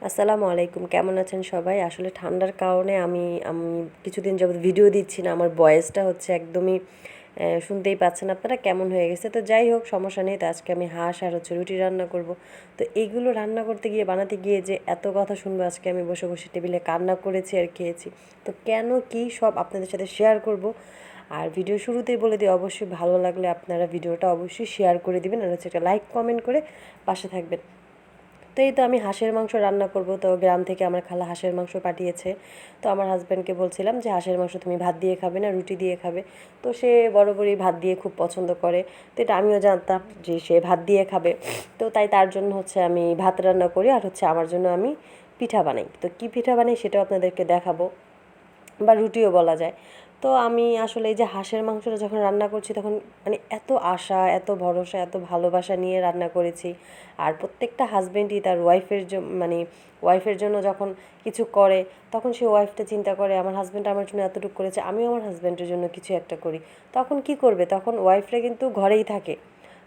আসসালামু আলাইকুম, কেমন আছেন সবাই? আসলে ঠান্ডার কারণে আমি আমি কিছুদিন যাবত ভিডিও দিচ্ছি না। আমার ভয়েসটা হচ্ছে একদমই শুনতেই পাচ্ছেন আপনারা কেমন হয়ে গেছে। তো যাই হোক, সমস্যা নেই। তো আজকে আমি হাঁস আর হচ্ছে রুটি রান্না করব। তো এইগুলো রান্না করতে গিয়ে বানাতে গিয়ে যে এত কথা শুনবো, আজকে আমি বসে বসে টেবিলে কান্না করেছি আর খেয়েছি। তো কেন কি সব আপনাদের সাথে শেয়ার করব। আর ভিডিও শুরুতেই বলে দিই, অবশ্যই ভালো লাগলে আপনারা ভিডিওটা অবশ্যই শেয়ার করে দিবেন, আর হচ্ছে একটা লাইক কমেন্ট করে পাশে থাকবেন। তো এই তো আমি হাঁসের মাংস রান্না করব। তো গ্রাম থেকে আমার খালা হাঁসের মাংস পাঠিয়েছে। তো আমার হাজব্যান্ডকে বলছিলাম যে হাঁসের মাংস তুমি ভাত দিয়ে খাবে না রুটি দিয়ে খাবে। তো সে বরাবরই ভাত দিয়ে খুব পছন্দ করে। তো এটা আমিও জানতাম যে সে ভাত দিয়ে খাবে। তো তাই তার জন্য হচ্ছে আমি ভাত রান্না করি, আর হচ্ছে আমার জন্য আমি পিঠা বানাই। তো কী পিঠা বানাই সেটাও আপনাদেরকে দেখাবো, বা রুটিও বলা যায়। তো আমি আসলে এই যে হাঁসের মাংসটা যখন রান্না করছি, তখন মানে এত আশা, এত ভরসা, এত ভালোবাসা নিয়ে রান্না করেছি। আর প্রত্যেকটা হাজব্যান্ডই তার মানে ওয়াইফের জন্য যখন কিছু করে, তখন সে ওয়াইফটা চিন্তা করে আমার হাজব্যান্ড আমার জন্য এতটুকু করেছে, আমিও আমার হাজব্যান্ডের জন্য কিছু একটা করি। তখন কি করবে, তখন ওয়াইফরা কিন্তু ঘরেই থাকে।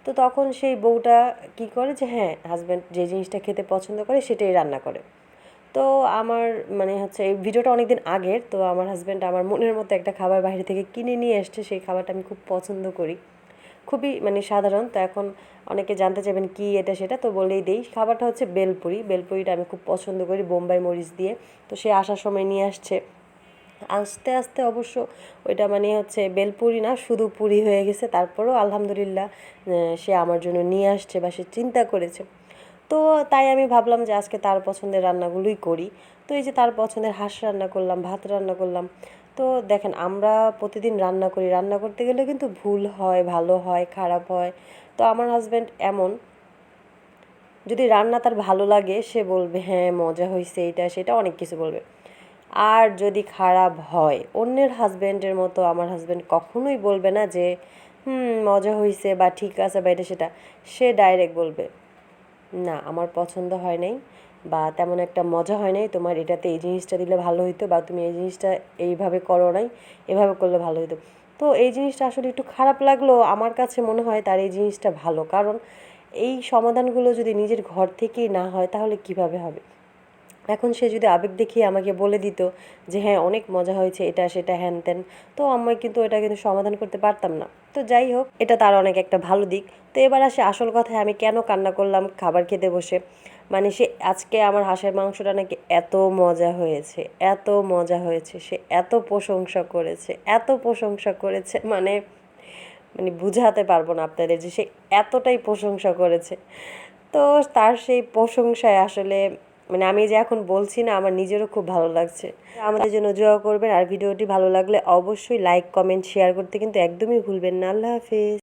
তো তখন সেই বউটা কি করে যে হ্যাঁ, হাজব্যান্ড যে জিনিসটা খেতে পছন্দ করে সেটাই রান্না করে। তো আমার মানে হচ্ছে এই ভিডিওটা অনেক দিন আগের। তো আমার হাজব্যান্ড আমার মনের মতো একটা খাবার বাইরে থেকে কিনে নিয়ে এসছে। সেই খাবারটা আমি খুব পছন্দ করি, খুবই মানে সাধারণ। তো এখন অনেকে জানতে চাইবেন কী এটা সেটা, তো বলেই দেই। খাবারটা হচ্ছে বেলপুরি। বেলপুরিটা আমি খুব পছন্দ করি বোম্বাই মরিচ দিয়ে। তো সে আসার সময় নিয়ে আসছে। আস্তে আস্তে অবশ্য ওইটা মানে হচ্ছে বেলপুরি না, শুধু পুরি হয়ে গেছে। তারপরেও আলহামদুলিল্লাহ সে আমার জন্য নিয়ে আসছে, বা সে চিন্তা করেছে। তো তাই আমি ভাবলাম যে আজকে তার পছন্দের রান্নাগুলোই করি। তো এই যে তার পছন্দের হাঁস রান্না করলাম, ভাত রান্না করলাম। তো দেখেন, আমরা প্রতিদিন রান্না করি, রান্না করতে গেলে কিন্তু ভুল হয়, ভালো হয়, খারাপ হয়। তো আমার হাজব্যান্ড এমন, যদি রান্না তার ভালো লাগে সে বলবে হ্যাঁ মজা হয়েছে, এটা সেটা অনেক কিছু বলবে। আর যদি খারাপ হয়, অন্যের হাজব্যান্ডের মতো আমার হাজব্যান্ড কখনোই বলবে না যে মজা হয়েছে বা ঠিক আছে বা এটা সেটা। সে ডাইরেক্ট বলবে না আমার পছন্দ হয় নাই, বা তেমন একটা মজা হয় নাই, তোমার এটাতে এই জিনিসটা দিলে ভালো হইতো, বা তুমি এই জিনিসটা এইভাবে করো নাই, এভাবে করলে ভালো হতো। তো এই জিনিসটা আসলে একটু খারাপ লাগলেও আমার কাছে মনে হয় তার এই জিনিসটা ভালো, কারণ এই সমাধানগুলো যদি নিজের ঘর থেকেই না হয় তাহলে কিভাবে হবে। এখন সে যদি আবেগ দেখিয়ে আমাকে বলে দিত যে হ্যাঁ অনেক মজা হয়েছে, এটা সেটা হ্যান ত্যান, তো আমি কিন্তু এটা কিন্তু সমাধান করতে পারতাম না। তো যাই হোক, এটা তার অনেক একটা ভালো দিক। তো এবার আসে আসল কথায়, আমি কেন কান্না করলাম খাবার খেতে বসে। মানে সে আজকে আমার হাঁসের মাংসটা নাকি এত মজা হয়েছে, এত মজা হয়েছে, সে এত প্রশংসা করেছে, এত প্রশংসা করেছে, মানে মানে বুঝাতে পারবো না আপনাদের যে সে এতটাই প্রশংসা করেছে। তো তার সেই প্রশংসায় আসলে মানে আমি যে এখন বলছি না, আমার নিজেরও খুব ভালো লাগছে। আমাদের জন্য দোয়া করবেন, আর ভিডিওটি ভালো লাগলে অবশ্যই লাইক কমেন্ট শেয়ার করতে কিন্তু একদমই ভুলবেন না। আল্লাহ হাফিজ।